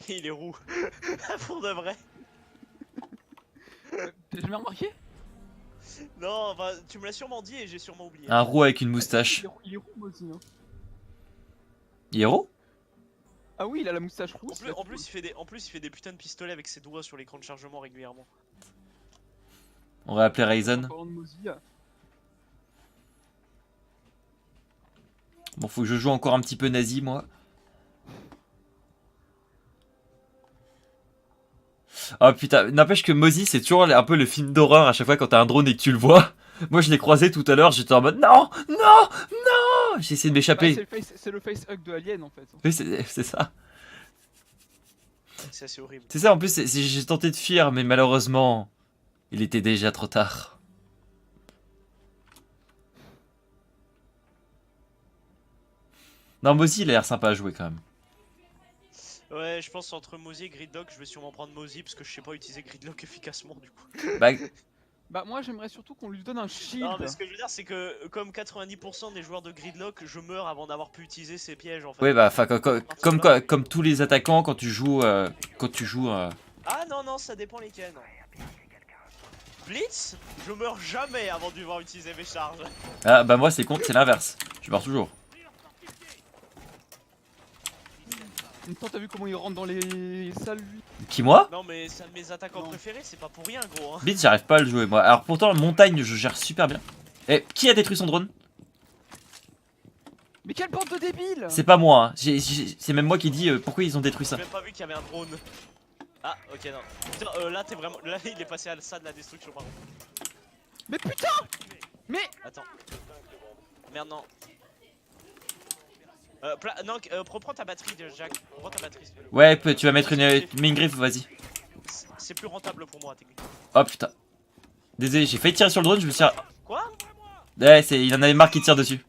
Il est roux. Pour de vrai. T'as jamais remarqué? Non, enfin, tu me l'as sûrement dit et j'ai sûrement oublié. Un roux avec une Ah, moustache. il est roux moi aussi. Hein. Héros? Ah oui, il a la moustache En rousse. plus, en plus, il fait des putains de pistolets avec ses doigts sur l'écran de chargement régulièrement. On va appeler En Ryzen. parlant de Mozi, Bon, faut que je joue encore un petit peu nazi, moi. Oh putain, n'empêche que Mozi, c'est toujours un peu le film d'horreur à chaque fois quand t'as un drone et que tu le vois. Moi, je l'ai croisé tout à l'heure, j'étais en mode non, non, non. J'ai essayé de bah, m'échapper. c'est le face hug de Alien en fait. Oui, c'est ça. C'est assez horrible. C'est ça, en plus, j'ai tenté de fuir, mais malheureusement, il était déjà trop tard. Non, Mozi, il a l'air sympa à jouer quand même. Ouais, je pense entre Mozi et Gridlock, je vais sûrement prendre Mozi parce que je sais pas utiliser Gridlock efficacement du coup. Bah, Bah moi j'aimerais surtout qu'on lui donne un shield. Non, mais ce que je veux dire, c'est que comme 90% des joueurs de Gridlock, je meurs avant d'avoir pu utiliser ses pièges en fait. ouais, bah, enfin, comme tous les attaquants, quand tu joues. Ah non, non, ça dépend lesquels. Blitz, je meurs jamais avant de devoir utiliser mes charges. Ah, bah, moi, c'est l'inverse. Je meurs toujours. En même temps t'as vu comment il rentre dans les salles lui. Qui, moi? Non, mais c'est un de mes attaquants Non. préférés, c'est pas pour rien, gros. Hein. Blitz, j'arrive pas à le jouer, moi. Alors, pourtant, montagne, je gère super bien. Eh, qui a détruit son drone? Mais quelle bande de débiles! C'est pas moi, hein. C'est même moi qui dis pourquoi ils ont détruit ça. J'ai même pas vu qu'il y avait un drone. Ah, ok, non. Putain, là, t'es vraiment. Là, il est passé à ça de la destruction, par contre. Mais putain! Mais Attends. Merde, non. Non, reprends ta batterie, Jack. Reprends ta batterie. s'il te plaît. Ouais, tu vas mettre une griffe, vas-y. C'est plus rentable pour moi, techniquement. Oh putain. Désolé, j'ai failli tirer sur le drone, je me suis. Quoi? Ouais, il en avait marre qui tire dessus.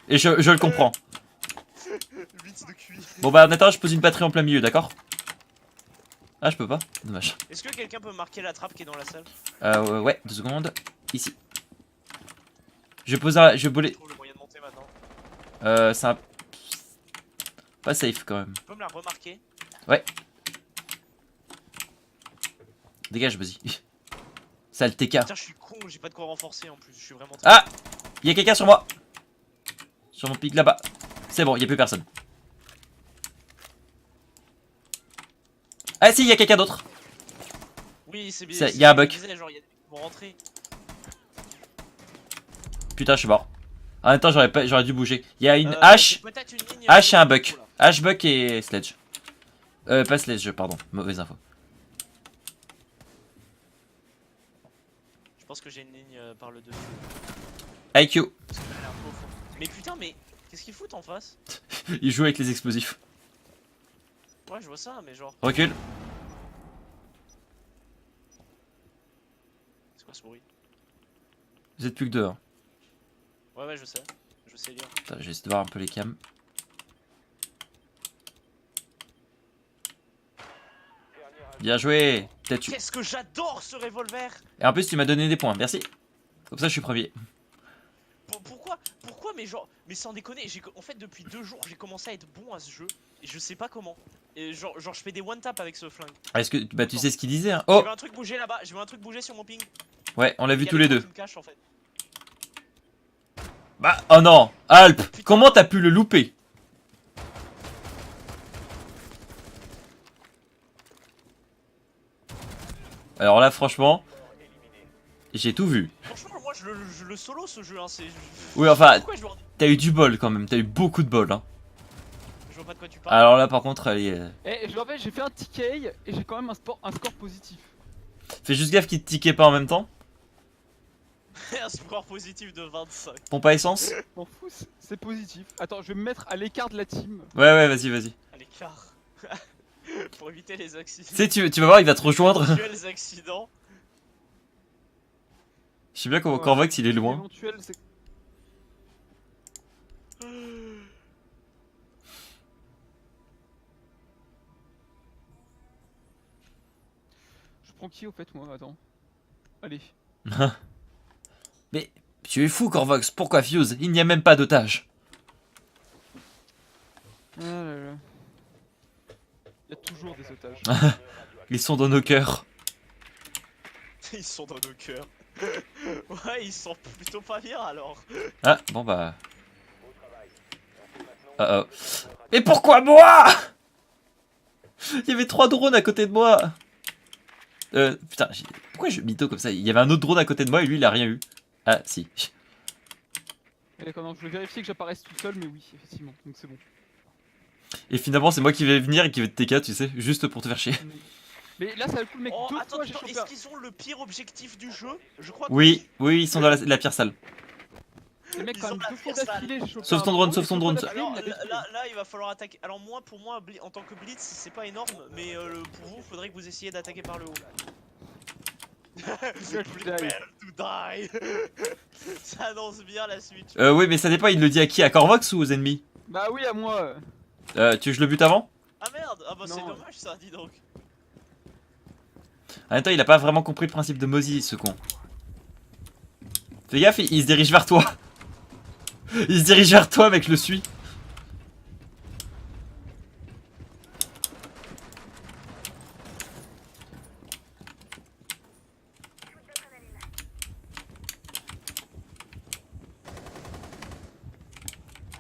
Et je le comprends. 8 de QI. Bon bah en attendant, je pose une batterie en plein milieu, d'accord? Ah, je peux pas, dommage. Est-ce que quelqu'un peut marquer la trappe qui est dans la salle? Ouais, 2 secondes. Ici. Je pose je vais Je trouve le moyen de monter maintenant. c'est un. Pas safe quand même. Tu peux me la remarquer? Dégage, vas-y. Sale TK. Putain, je suis con, j'ai pas de quoi renforcer en plus. Je suis vraiment. Ah! Y'a quelqu'un sur moi! Sur mon pic là-bas. C'est bon, y'a plus personne. Ah si, y'a quelqu'un d'autre. Oui, c'est bien. Y a un bug. Genre, y a des qui vont rentrer. Putain, je suis mort. En même temps, j'aurais dû bouger. Y'a une J'ai hache. peut-être une ligne. Hache et un buck. Hache, buck et sledge. Pas sledge, pardon. Mauvaise info. Je pense que j'ai une ligne par le dessus. IQ. Parce que là, elle est un peu au fond. Mais putain, mais qu'est-ce qu'ils foutent en face? Il joue avec les explosifs. Ouais, je vois ça, mais genre. Recule. C'est quoi ce bruit? Vous êtes plus que deux. Hein. Ouais, ouais, je sais. Je sais lire. Attends, je vais essayer de voir un peu les cams. Bien joué. Peut-être tu. Qu'est-ce que j'adore ce revolver! Et en plus, tu m'as donné des points. Merci. Comme ça, je suis premier. Pourquoi, mais genre, mais sans déconner, en fait depuis 2 jours j'ai commencé à être bon à ce jeu et je sais pas comment. Et genre je fais des one tap avec ce flingue. Est-ce que bah tu sais ce qu'il disait hein? J'ai Oh vu un truc bouger là-bas, j'ai vu un truc bouger sur mon ping. ouais, on l'a vu Il y a tous le les truc deux. qui me cache, en fait. Bah oh non, Alp, comment t'as pu le louper? Alors là, franchement, j'ai tout vu. Franchement, moi je le solo ce jeu, hein, c'est. Oui, enfin, Pourquoi je t'as eu du bol quand même, t'as eu beaucoup de bol. Hein. vois pas de quoi tu parles. Alors là, par contre, allez. Eh, je me rappelle, j'ai fait un TK et j'ai quand même un score positif. Fais juste gaffe qu'il te tiquait pas en même temps. Un score positif de 25. Pompe à essence. M'en fous, c'est positif. Attends, je vais me mettre à l'écart de la team. Ouais, vas-y, vas-y. À l'écart. Pour éviter les accidents. Tu sais, tu vas voir, il va te rejoindre. Éventuels accidents. Je sais bien comment Corvox il est loin. Éventuel, c'est. Je prends qui au fait, moi? Attends. Allez. Mais tu es fou, Corvox, pourquoi Fuse? Il n'y a même pas d'otage. Ah là là. Il y a toujours des otages. Ils sont dans nos cœurs. Ils sont dans nos cœurs. Ouais, ils sont plutôt pas bien alors. Ah, bon bah... Oh. Mais pourquoi moi? Il y avait 3 drones à côté de moi. Putain, pourquoi je mytho comme ça? Il y avait un autre drone à côté de moi et lui il a rien eu. Ah si. Et d'accord, non, je voulais vérifier que j'apparaisse tout seul, mais oui, effectivement, donc c'est bon. Et finalement c'est moi qui vais venir et qui vais te TK, tu sais, juste pour te faire chier. Mais là, ça va le coup, le mec, Oh, deux attends, fois j'ai chopé. est-ce qu'ils ont le pire objectif du jeu? Je crois que Oui, oui, ils sont dans la pire salle. Les mecs, Ils quand ont même, la 2 fois pire d'affilée, j'ai chopé. Sauf ton un drone, sauf ton deux fois drone. d'affilée, Alors il m'avait tué. là, il va falloir attaquer. Alors moi, pour moi, en tant que Blitz, c'est pas énorme, mais pour vous, faudrait que vous essayiez d'attaquer par le haut. Prepare to die. Ça annonce bien la suite. Oui, mais ça dépend, il le dit à qui? À Corvox ou aux ennemis? Bah oui, à moi. Tu veux que je le bute avant? Ah merde, ah bah c'est Non. dommage ça, dis donc. En même temps, il a pas vraiment compris le principe de Mozi, ce con. Fais gaffe, il se dirige vers toi. Il se dirige vers toi, mec, je le suis.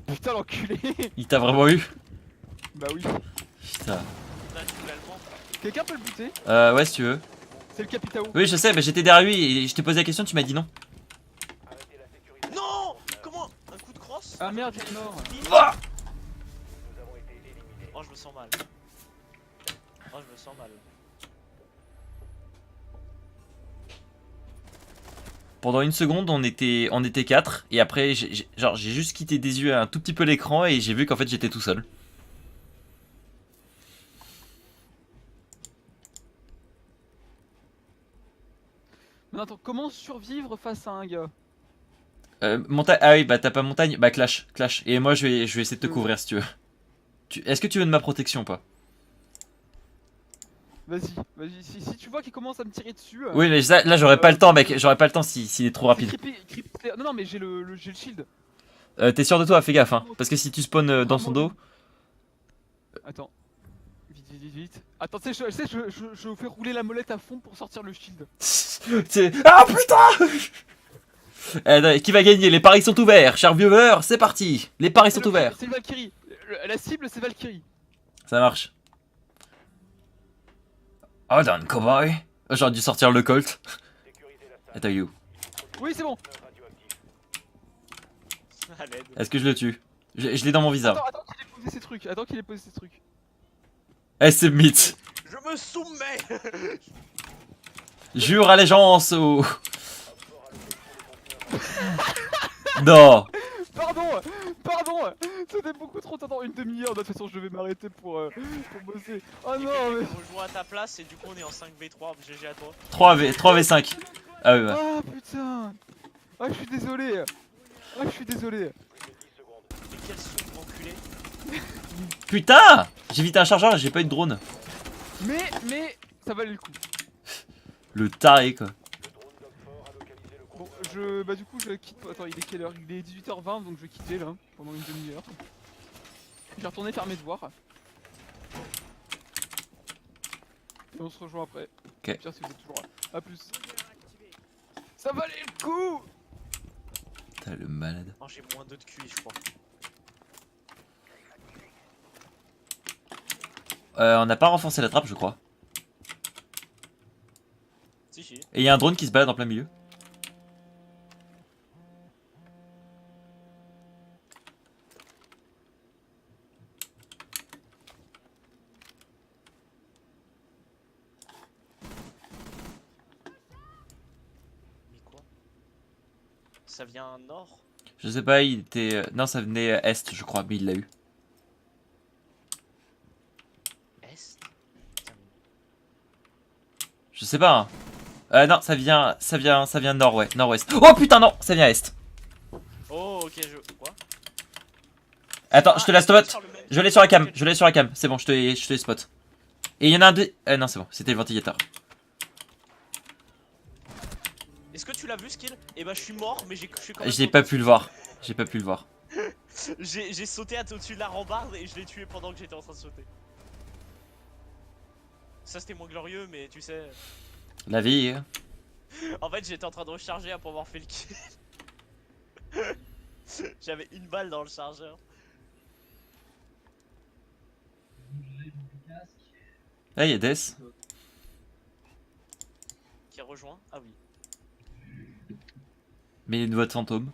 Putain, l'enculé. Il t'a vraiment eu? Bah oui. Putain. Naturellement. Quelqu'un peut le buter? Ouais, si tu veux. C'est le Capitao. Oui, je sais, mais j'étais derrière lui et je t'ai posé la question, tu m'as dit non. Non. Comment? Un coup de crosse? Ah merde, il est mort. Ah Oh, je me sens mal. Oh, je me sens mal. Pendant une seconde, on était 4 et après, j'ai juste quitté des yeux un tout petit peu l'écran et j'ai vu qu'en fait j'étais tout seul. Mais attends, comment survivre face à un gars? Montagne. Ah oui, bah t'as pas montagne. Bah clash. Et moi je vais essayer de te couvrir si tu veux. Est-ce que tu veux de ma protection ou pas? Vas-y, vas-y. Si tu vois qu'il commence à me tirer dessus. Oui, mais là j'aurais pas le temps, mec. J'aurais pas le temps s'il est trop rapide. Non, mais j'ai le shield. T'es sûr de toi? Fais gaffe, hein. Parce que si tu spawns dans son dos. Attends. Vite. Attends, tu sais, je fais rouler la molette à fond pour sortir le shield. Ah putain! Qui va gagner? Les paris sont ouverts, chers viewers, c'est parti! Les paris sont ouverts. C'est Valkyrie. La cible, c'est Valkyrie. Ça marche. Oh, dans cowboy. J'aurais dû sortir le Colt. Attends, you. Oui, c'est bon. À l'aide. Est-ce que je le tue? Je l'ai dans mon visage. Attends qu'il ait posé ses trucs. Eh, c'est mythe. Je me soumets. Jure allégeance au... Non. Pardon. C'était beaucoup trop. Attends, une demi-heure. De toute façon, je vais m'arrêter pour bosser. Oh non, mais. On joue à ta place et du coup on est en 5v3. GG à toi. 3v5. Ah oui, bah. Ah putain. Ah, je suis désolé. Mais quel son enculé. Putain! J'ai vité un chargeur et j'ai pas eu de drone. Mais ça valait le coup. Le taré, quoi. Bon, bah du coup je quitte. Attends, il est quelle heure? Il est 18h20, donc je vais quitter là pendant une demi-heure. Je vais retourner faire mes devoirs. Et on se rejoint après. Ok. Pire si vous êtes toujours là. A plus. Ça valait le coup. Putain, le malade. Oh, j'ai moins 2 de QI, je crois. On n'a pas renforcé la trappe, je crois. Si. Et il y a un drone qui se balade en plein milieu. Mais quoi? Ça vient nord? Je sais pas, il était... Non, ça venait est, je crois, mais il l'a eu. Est? Putain, Je sais pas, hein. Non, ça vient nord, ouais, nord-ouest. Oh putain, non, ça vient est. Oh, ok, quoi? Attends, je te la spot. sur le même- Je l'ai sur la cam, c'est bon, je te les spot. Et il y en a un deux... non, c'est bon, c'était le ventilateur. Est-ce que tu l'as vu, Skill? Eh bah, je suis mort, mais j'ai quand même. J'ai pas pu le voir. J'ai sauté au-dessus de la rambarde et je l'ai tué pendant que j'étais en train de sauter. Ça c'était moins glorieux, mais tu sais. La vie. Hein. En fait, j'étais en train de recharger après avoir fait le kill. J'avais une balle dans le chargeur. Ah, il y a Death. Qui rejoint? Ah oui. Mais il y a une voix de fantôme.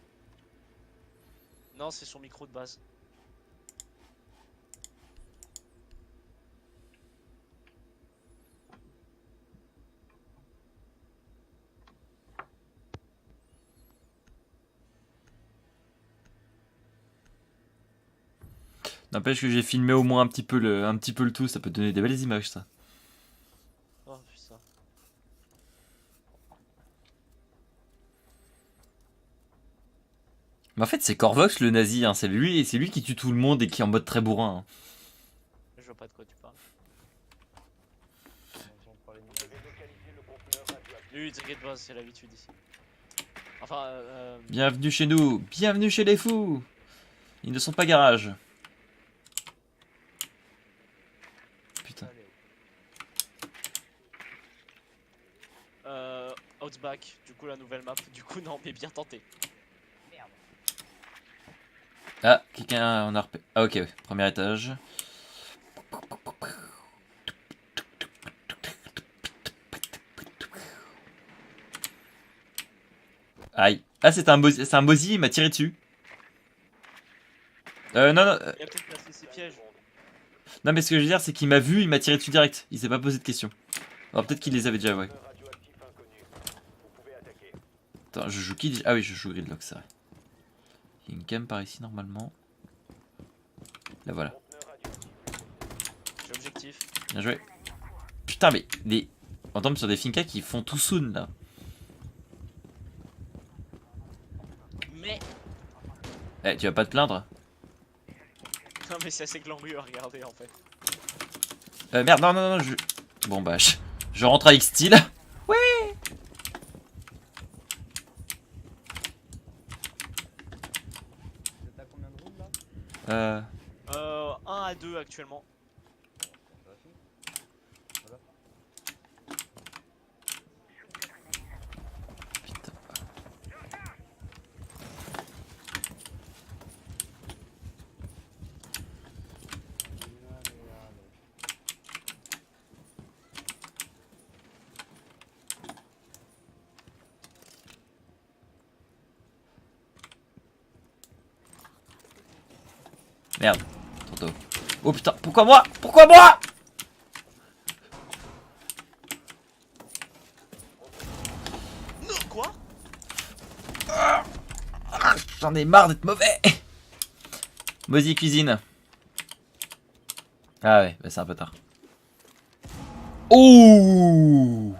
Non, c'est son micro de base. N'empêche que j'ai filmé au moins un petit peu le tout, ça peut donner des belles images ça. Oh putain. Mais en fait c'est Corvox le nazi, hein. C'est lui qui tue tout le monde et qui est en mode très bourrin. Hein. Je vois pas de quoi tu parles. Lui, t'inquiète pas, c'est l'habitude ici. Enfin, Bienvenue chez nous, bienvenue chez les fous. Ils ne sont pas garage. Putain. Outback, du coup la nouvelle map. Du coup non, mais bien tenté. Merde. Ah, quelqu'un en a repéré. Ah ok, ouais. Premier étage. Aïe. Ah c'est un Mozi, il m'a tiré dessus. Non, non, Il a peut-être placé ses pièges. non mais ce que je veux dire c'est qu'il m'a vu, il m'a tiré dessus direct. Il s'est pas posé de questions. Alors peut-être qu'il les avait déjà, ouais. Attends, je joue qui déjà? Ah oui, je joue Gridlock, c'est vrai. Il y a une cam par ici normalement. Là voilà. J'ai objectif. Bien joué. Putain mais on tombe sur des Finka qui font tout soon là. Mais. Eh, tu vas pas te plaindre? Non mais c'est assez glorieux à regarder en fait. Merde, non, non, non, je... Bon bah, je rentre avec style. Ouais. T'as combien de rounds là? 1 à 2 actuellement. Ça va finir. Voilà. Putain. Merde, trop tôt. Oh putain, pourquoi moi? Pourquoi moi? Non, quoi? J'en ai marre d'être mauvais. Mozi cuisine. Ah ouais, bah c'est un peu tard. Ouh.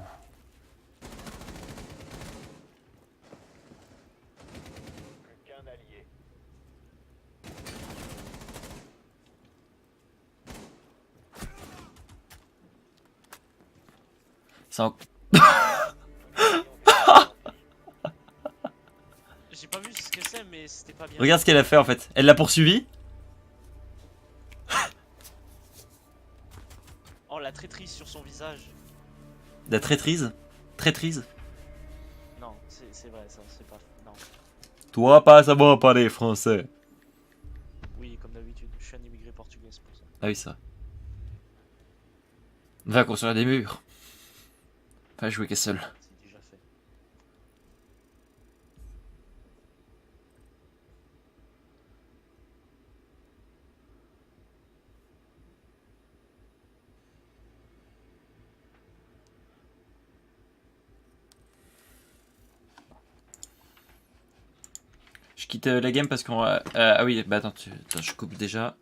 C'est en... J'ai pas vu ce que c'est, mais c'était pas bien. Regarde ce qu'elle a fait en fait. Elle l'a poursuivi. Oh, la traîtrise sur son visage. La traîtrise. Traîtrise. Non, c'est vrai, ça, c'est pas. Non. Toi pas savoir parler français. Oui, comme d'habitude, je suis un immigré portugais, c'est pour ça. Ah oui, ça. Va construire des murs. Pas jouer qu'à seul. C'est déjà fait. Je quitte la game parce qu'on va... ah oui, bah attends, attends, je coupe déjà.